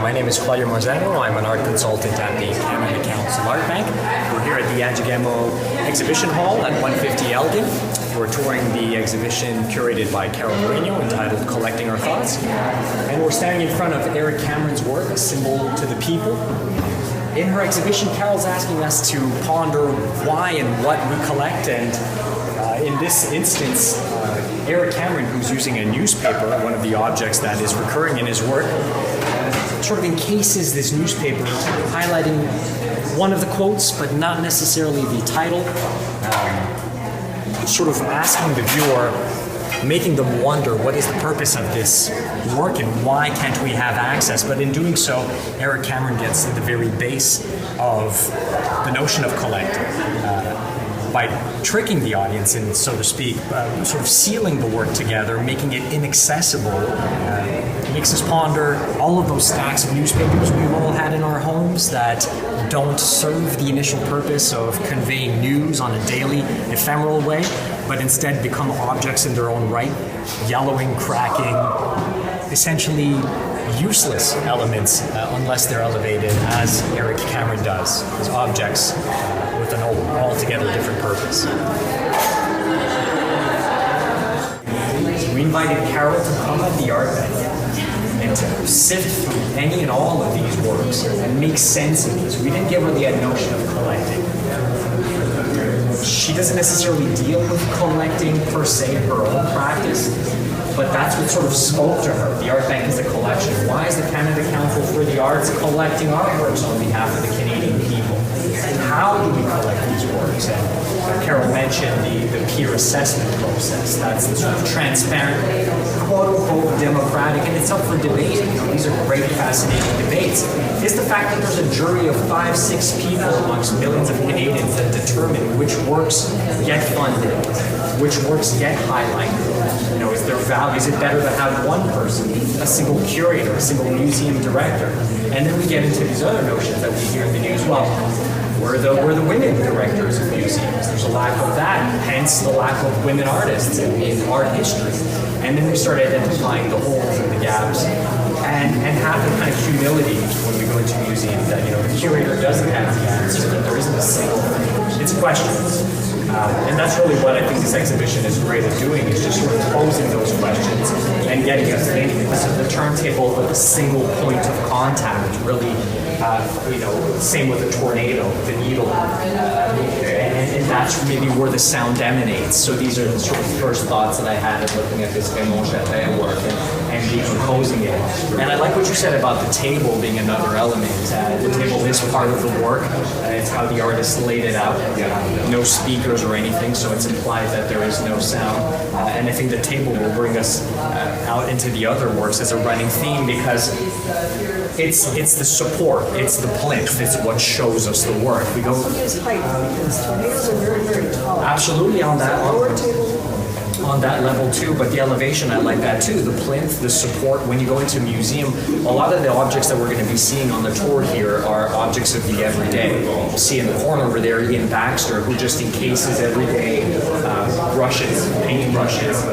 My name is Claudio Marzano. I'm an art consultant at the Canada Council Art Bank. We're here at the Âjagemô exhibition hall at 150 Elgin. We're touring the exhibition curated by Carol Mourinho entitled Collecting Our Thoughts. And we're standing in front of Eric Cameron's work, A Symbol to the People. In her exhibition, Carol's asking us to ponder why and what we collect, and in this instance, Eric Cameron, who's using a newspaper, one of the objects that is recurring in his work, sort of encases this newspaper, highlighting one of the quotes, but not necessarily the title, sort of asking the viewer, making them wonder what is the purpose of this work and why can't we have access. But in doing so, Eric Cameron gets at the very base of the notion of collecting. By tricking the audience and, so to speak, sort of sealing the work together, making it inaccessible, makes us ponder all of those stacks of newspapers we've all had in our homes that don't serve the initial purpose of conveying news on a daily, ephemeral way, but instead become objects in their own right, yellowing, cracking, essentially useless elements unless they're elevated, as Eric Cameron does, as objects with an altogether different purpose. We invited Carol to come at the art bank and to sift through any and all of these works and make sense of these. We didn't give her the notion of collecting. She doesn't necessarily deal with collecting per se in her own practice, but that's what sort of spoke to her. The art bank is a collection. Why is the Canada Council for the Arts collecting artworks on behalf of the Canadian people? And how do we collect these works? And Carol mentioned the peer assessment process. That's the sort of transparent, quote-unquote democratic, and it's up for debate. These are great, fascinating debates. Is the fact that there's a jury of 5-6 people amongst millions of Canadians that determine which works get funded, which works get highlighted. Is there value? Is it better to have one person, a single curator, a single museum director? And then we get into these other notions that we hear in the news. Well, we're the women directors of museums. There's a lack of that, hence the lack of women artists in art history. And then we start identifying the holes and the gaps, and have the kind of humility when we go into museums that the curator doesn't have the answer, that there isn't a single thing. It's questions. And that's really what I think this exhibition is great at doing, is just sort of posing those questions and getting us thinking. So the turntable with a single point of contact, really, same with the tornado, the needle. And that's maybe where the sound emanates. So these are the sort of first thoughts that I had of looking at this Âjagemô work and decomposing it. And I like what you said about the table being another element. The table is part of the work. It's how the artist laid it out. No speakers or anything, so it's implied that there is no sound. And I think the table will bring us out into the other works as a running theme, because it's the support, it's the plinth, it's what shows us the work. We go. It's height, because tornadoes are very, very tall. Absolutely on that lower table. On that level too, but the elevation, I like that too. The plinth, the support. When you go into a museum, a lot of the objects that we're going to be seeing on the tour here are objects of the everyday. You'll see in the corner over there Ian Baxter, who just encases everyday brushes, paint brushes.